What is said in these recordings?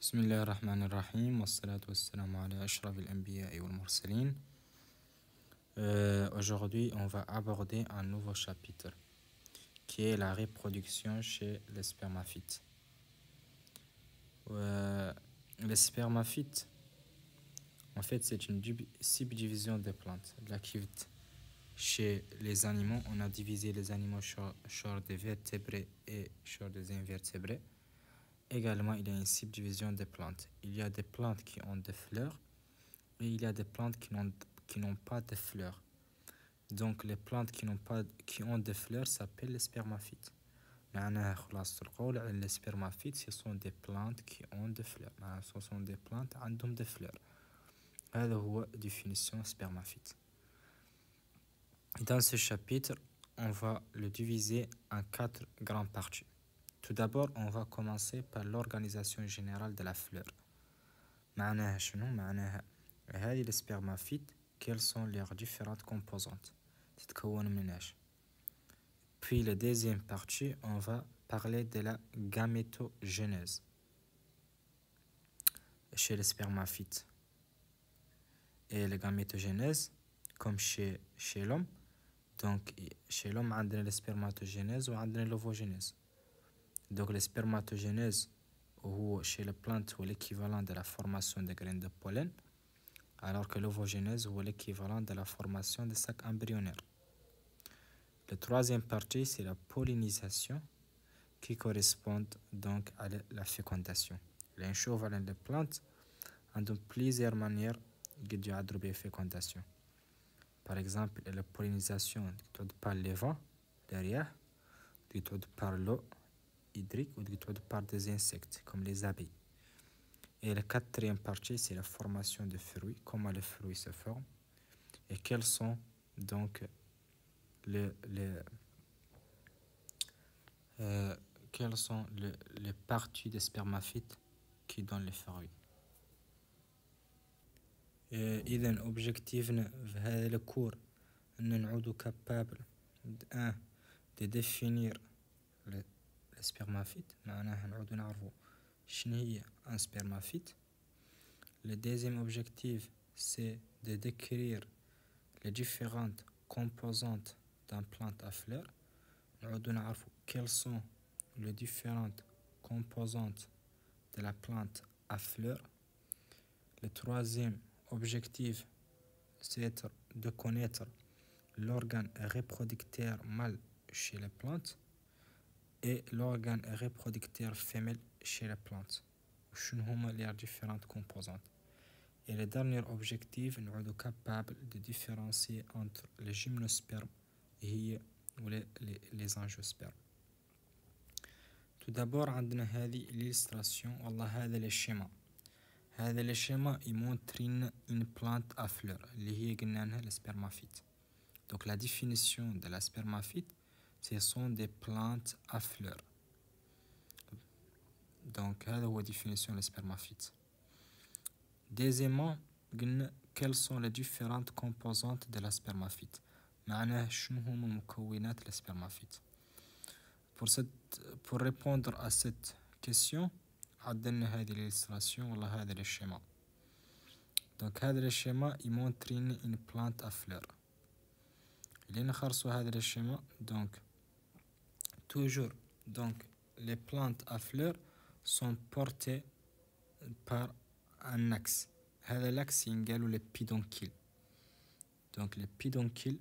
بسم الله الرحمن الرحيم والصلاة والسلام على أشرف الأنبياء والمرسلين. Aujourd'hui, on va aborder un nouveau chapitre qui est la reproduction chez les spermaphites. Les spermaphites, en fait, c'est une subdivision des plantes. Chez les animaux, on a divisé les animaux sur des vertébrés et sur des invertébrés. Également, il y a une subdivision des plantes. Il y a des plantes qui ont des fleurs et il y a des plantes qui n'ont pas de fleurs. Donc, les plantes qui ont des fleurs s'appellent les spermaphites. Les spermaphites, ce sont des plantes qui ont des fleurs. Ce sont des plantes qui ont des fleurs. C'est la définition spermaphyte. Dans ce chapitre, on va le diviser en 4 grandes parties. Tout d'abord, on va commencer par l'organisation générale de la fleur. Les spermaphites, quelles sont leurs différentes composantes? Puis la deuxième partie, on va parler de la gamétogénèse chez les spermaphites. Et la gamétogénèse, comme chez l'homme, donc chez l'homme, on a la spermatogénèse ou on a l'ovogénèse. Donc la spermatogénèse chez les plantes est l'équivalent de la formation des graines de pollen, alors que l'ovogénèse est l'équivalent de la formation des sacs embryonnaires. La troisième partie, c'est la pollinisation qui correspond donc à la fécondation. Les plantes ont plusieurs manières de la fécondation. Par exemple, la pollinisation par les vents, derrière, par l'eau hydrique ou par des insectes comme les abeilles. Et la quatrième partie, c'est la formation de fruits, comment les fruits se forment et quelles sont donc les parties des spermaphites qui donnent les fruits. إذن objectifنا في هذا الكور أن نعود capable de définir le spermaphyte. معناها نعود نعرفوا شنو هي un spermaphyte. Le deuxième objectif, c'est de décrire les différentes composantes d'un plante à fleurs. نعود نعرفوا quelles sont les différentes composantes de la plante à fleurs. Le troisième objectif, c'est de connaître l'organe reproducteur mâle chez les plantes et l'organe reproducteur femelle chez les plantes. Les différentes composantes. Et le dernier objectif, nous sommes capables de différencier entre les gymnospermes et les angiospermes. Tout d'abord, on a l'illustration, هذا الشيما. هذا الشيما montre une plante à fleurs, اللي هي قلنا le spermaphyte. Donc la définition de la spermaphyte, ce sont des plantes à fleurs. Donc هذا هو définition de spermaphyte. Deuxièmement, quelles sont les différentes composantes de la spermaphyte? معناه شنو هما مكونات السبرمافيت. Pour répondre à cette question, عندنا هذه l'illustration ولا هذا الشيما. Donc هذا الشيما montre une plante à fleurs. اللي نخرصوا هذا الشيما. Donc toujours donc les plantes à fleurs sont portées par un axe. هذا l'axe ينقالوا le pédoncule. Donc le pédoncule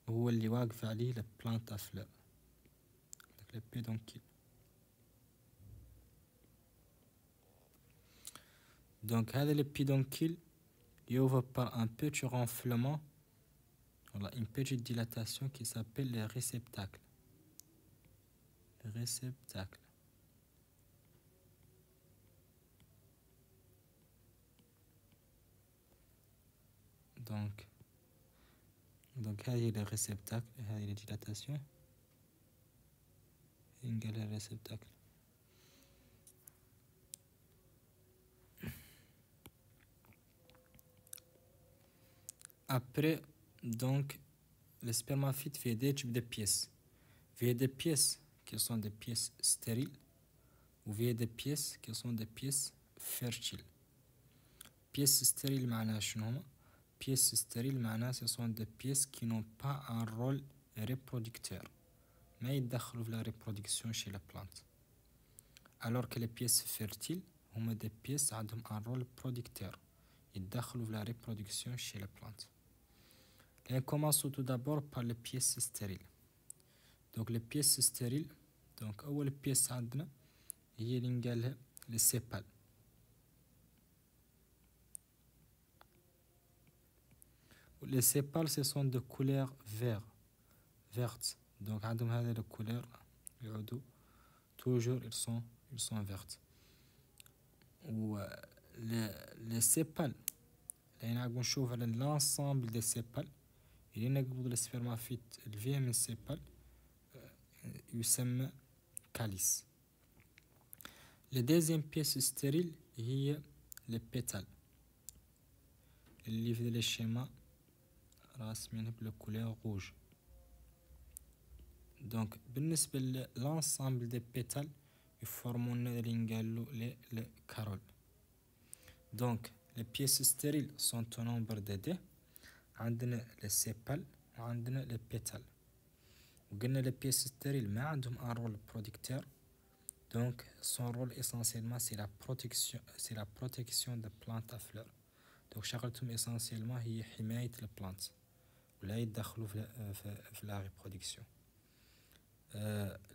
هو اللي واقف عليه la plante à fleurs. Donc le pédoncule. Donc هذا le pédoncule يوفى par un petit renflement, voilà, une petite dilatation qui s'appelle le réceptacle. Le réceptacle. Donc هذه le réceptacle, هذه la dilatation. ينقال le réceptacle. Après, donc, le spermaphyte fait deux types de pièces. Il y a des pièces qui sont des pièces stériles وفيه des pièces qui sont des pièces fertiles. pièces stériles معناها شنو هما؟ pièces stériles معناها ce sont des pièces qui n'ont pas un rôle reproducteur. ما يتدخلوا في la reproduction chez la plante. alors que les pièces fertiles هما des pièces عندهم un rôle producteur. يتدخلوا في la reproduction chez la plante. Et commençons tout d'abord par les pièces stériles. Donc les pièces stériles, donc أول pièce عندنا هي اللي نقالها les sépales. Les sépales ce sont de couleur verte. Donc عندهم هذه la couleur يعودوا toujours ils sont vertes. و les sépales اللي نعقب نشوف على l'ensemble des sépales اللي نقبض السpermatophite اللي فيها من السيبال يسمى calice. Les deuxième pièce stérile هي les pétales اللي في الشيما راسمينها بالكولير روج. دونك بالنسبة للانسامبل دي بيتال يفورمون اللي نقالو لي كارول. دونك لي بيس ستيريل سون تو نومبر دي دي. عندنا لي سيبال وعندنا لي بيتال. وقلنا لي بيس ستيريل ما عندهم ان رول برودكتور. دونك سون رول اسونسيلمون سي لا بروتيكسيون دو بلانت ا فلور. دونك شغلتهم اسونسيلمون هي حماية البلانت ولا يدخلوا في لا ريبرودكسيون.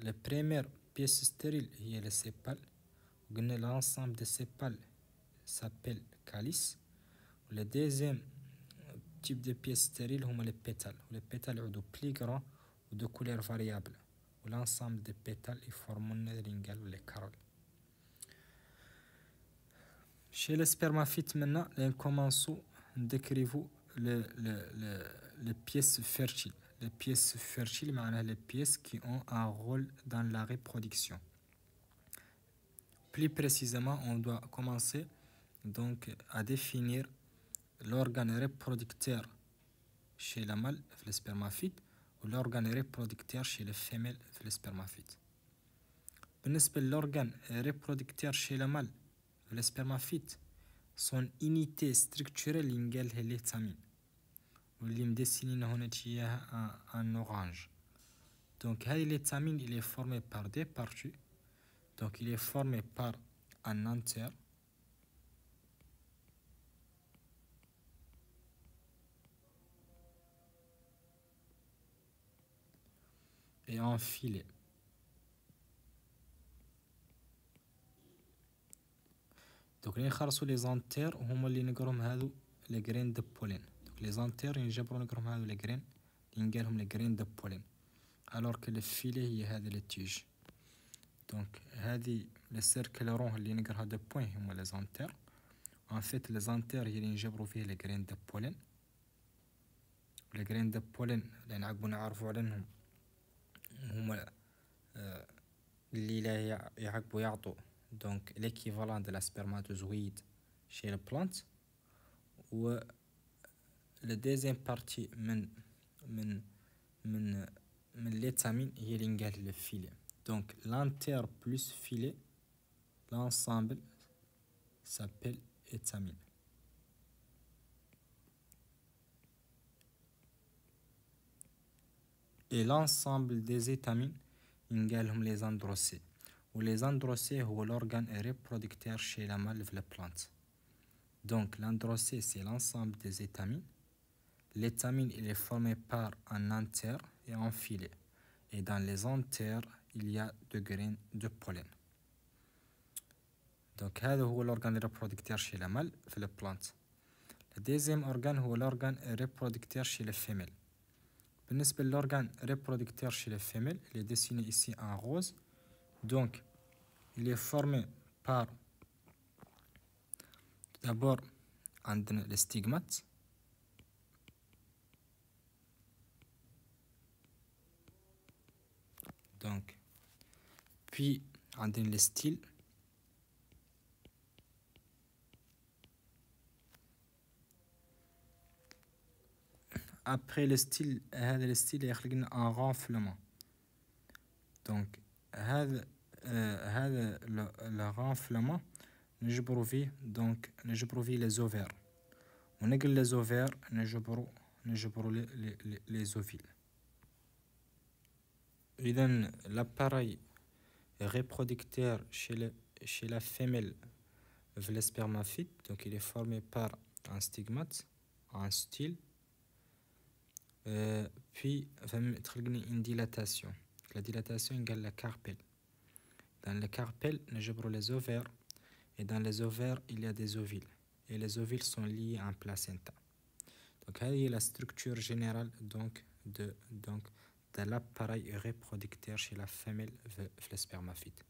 لي بريمير بيس ستيريل هي لي سيبال. وقلنا لانسامبل دي سيبال سابيل كاليس. ولا دوزيام تيب دو بيس ستيريل هما لي بيتال. ولي بيتال يعودوا بلي غران ودو كولير فاريابل. ولانسامبل دي بيتال يفورمون اللي نقالو لي كارول. chez les spermaphites maintenant on commence à décrire les pièces fertiles. Les pièces fertiles معناها les pièces qui ont un rôle dans la reproduction. Plus précisément, on doit commencer donc à définir l'organe reproducteur chez la mâle, le spermaphyte, ou l'organe reproducteur chez les femelles, le spermaphyte. بالنسبة l'organe reproducteur chez la mâle, le spermaphyte, son unité structurelle ينقالها l'étamine واللي مدسينين هنا تجيها en orange. Donc هذه l'étamine il est formé par deux parties. Donc il est formé par un antère et un filet. Donc اللي نخرصوا لي زانتير هما اللي نقراهم هذو لي غرين دو بولين. دونك لي زانتير ينجبروا نقراهم هذو لي غرين اللي نقالهم لي غرين دو بولين. الوغ كو لي فيلي هي هذه لي تيج. دونك هذه لي سيركل رون اللي نقراها دو بوين هما لي زانتير. ان فيت لي زانتير هي اللي نجبروا فيه لي غرين دو بولين. لي غرين دو بولين اللي نعقبوا نعرفوا عليهم هما اللي لا يعقبوا يعطوا donc l'équivalent de la spermatozoïde chez la plante. Ou la deuxième partie من l'étamine هي اللي نقال le filet. Donc l'antère plus filet, l'ensemble s'appelle étamine. Et l'ensemble des étamines نقالهم les androcées. Ou les androcées هو l'organe reproducteur chez la mâle de la plante. Donc l'androcée c'est l'ensemble des étamines. L'étamine il est formé par un antère et un filet. Et dans les antères il y a deux graines de pollen. Donc هذا هو l'organe reproducteur chez la mâle de la plante. Le deuxième organe هو l'organe reproducteur chez les femelles. بالنسبة l'organe reproducteur chez les femelles il est dessiné ici en rose. Donc, il est formé par d'abord les stigmates. Donc, puis les styles. Après le style يخلق لنا un renflement. Donc, هذا هذا le renflement نجبرو فيه les ovaires ونقل les ovaires نجبرو les ovules. إذن l'appareil reproducteur chez la femelle le spermaphyte, donc il est formé par un stigmate, un style, puis une dilatation. La dilatation égale la carpelle. Dans la carpelle, nous les ovaires, et dans les ovaires, il y a des ovules. Et les ovules sont liés à un placenta. Donc, c'est la structure générale de l'appareil reproducteur chez la femelle le spermaphyte.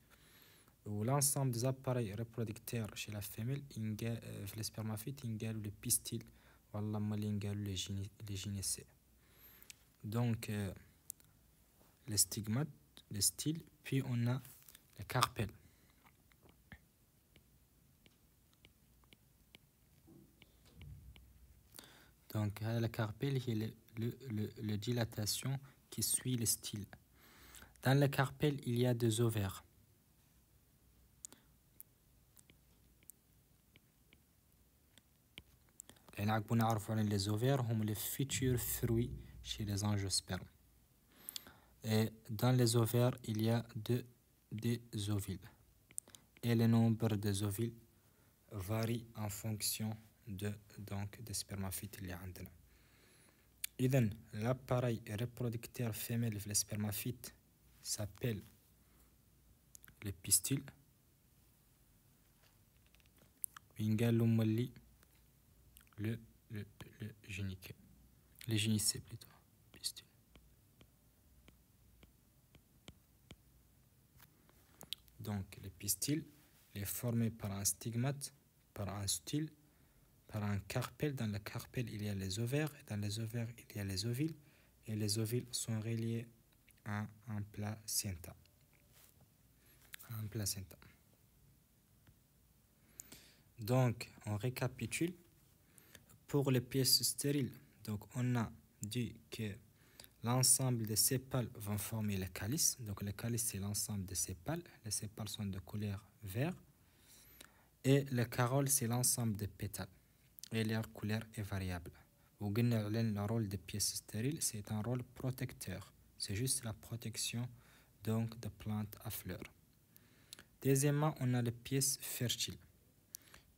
L'ensemble des appareils reproducteurs chez la femelle, le spermaphyte, il y a le pistil, les gynécées. Donc, les stigmates, les styles, puis on a la carpelle. Donc, la carpelle, il est la dilatation qui suit le style. Dans la carpelle, il y a des ovaires. Les ovaires sont les futurs fruits chez les angiospermes. Et dans les ovaires, il y a des ovules. Et le nombre des ovules varie en fonction des spermaphytes qu'il y a. إذن l'appareil reproducteur femelle le spermaphyte s'appelle le pistil. Le géniqué. Les génicées plutôt. Pistil. Donc le pistil est formé par un stigmate, par un style, par un carpelle. Dans la carpelle, il y a les ovaires. Dans les ovaires, il y a les ovules. Et les ovules sont reliés à un placenta. Donc, on récapitule. Pour les pièces stériles, donc on a dit que l'ensemble des sépales vont former le calice. Donc le calice, c'est l'ensemble des sépales. Les sépales sont de couleur vert. Et le carole, c'est l'ensemble des pétales. Et leur couleur est variable. Le rôle des pièces stériles, c'est un rôle protecteur. C'est juste la protection donc de plantes à fleurs. Deuxièmement, on a les pièces fertiles,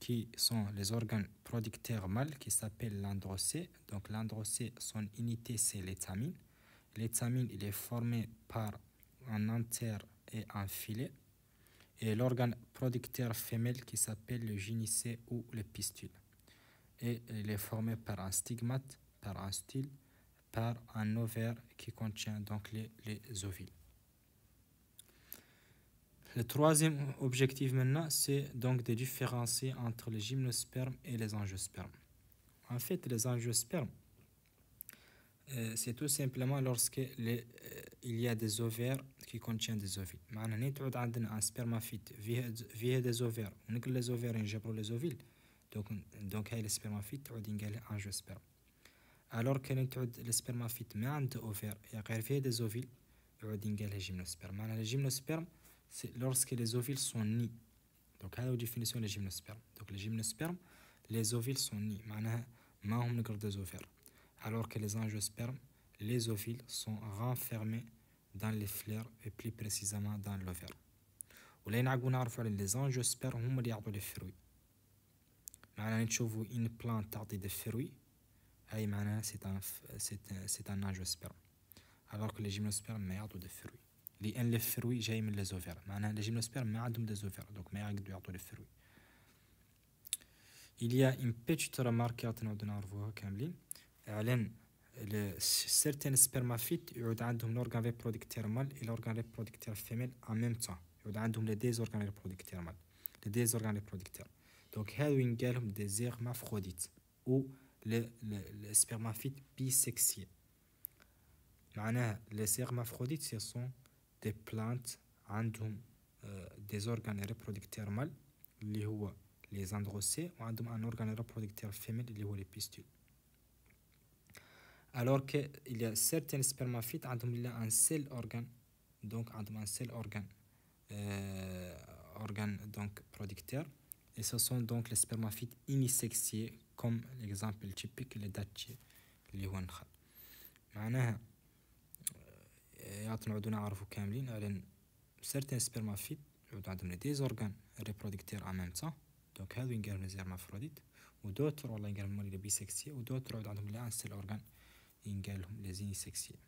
qui sont les organes producteurs mâles qui s'appellent l'androcée. Donc l'androcée, son unité, c'est l'étamine. L'étamine, il est formé par un antère et un filet. Et l'organe producteur femelle qui s'appelle le gynécée ou le pistule. Et il est formé par un stigmate, par un style, par un ovaire qui contient donc les ovules. Le troisième objectif maintenant, c'est donc de différencier entre les gymnospermes et les angiospermes. En fait, les angiospermes, c'est tout simplement lorsqu'il y a des ovaires qui contiennent des ovules. معناها نتعود عندنا un spermaphyte فيه des ovaires ونقل les ovaires نجبروا les ovules. Donc هاي السpermaphyte تعود ينقال angiosperme. Alors que نتعود السpermaphyte ما عنده ovaire غير فيه des ovules يعود ينقال gymnosperme. معناها le gymnosperme c'est lorsque les ovules sont nus. Donc هذا هو définition des gymnospermes. Donc les gymnospermes, les ovules sont nus. معناها ما هم نقل des ovaires. Alors que les angiospermes, les ovules sont renfermés dans les fleurs et plus précisément dans l'ovaire. ولا ينعقوا نعرفوا على les angiospermes هم اللي يعطوا les fruits. معناها نشوفوا une plante تعطي des fruits هاي معناها c'est un angiosperme. Alors que les gymnospermes ما يعطوا des fruits. لأن les fruits جاي من les ovaires. معناها les gymnospermes ما عندهم des ovaires donc ما يقدروا يعطوا les fruits. Il y a une petite remarque اللي نعود نعرفوها كاملين. على certains spermaphytes يعود عندهم l'organe reproducteur mâle et l'organe reproducteur femelle en même temps. يعود عندهم les deux organes reproducteurs mâles, les deux organes reproducteurs. Donc هذو ينقالهم des hermaphrodites ou les spermaphytes bisexués. معناها les hermaphrodites ce sont des plantes عندهم des organes reproducteurs mâles اللي هو les androcées وعندهم un organe reproducteur femelle اللي هو les pistules. Alors qu'il y a certains spermaphytes عندهم un seul organe, donc عندهم un seul organe organes donc producteurs, et ce sont donc les spermatozoïdes unisexués comme l'exemple typique les داتشي اللي هو النخل. معناها يعطي نعودو نعرفو كاملين على certains spermatozoïdes يعودو عندهم des organes reproducteurs en même temps، دونك هذو ينقالهم les hermaphrodites، و d'autres والله ينقالهم les bisexués، و d'autres يعود عندهم لا un seul organe ينقالهم les unisexués.